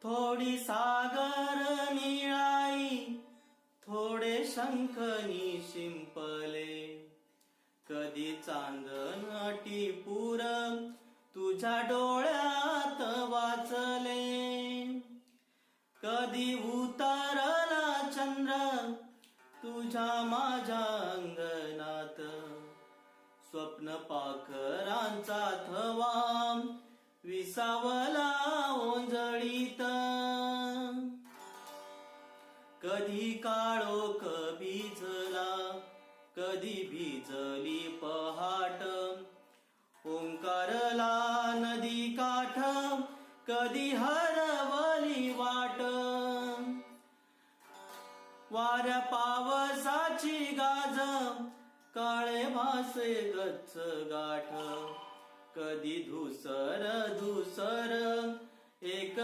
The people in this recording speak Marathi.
थोडी सागर निळाई, थोडे शंखनी शिंपले. कधी चांदण टिपूर तुझ्या डोळ्यात वाचले. कधी उतरला चंद्र तुझ्या माझ्या अंगणात. स्वप्न पाखरांचा थवा विसावला ओंजळीत. कधी काळोख भिजला, कधी भिजली पहाट. ओंकारला नदी काठ, कधी हरवली वाट. वाऱ्या पावसाची गाज, काळे भासे गच्च गाठ. कधी धुसर धुसर एक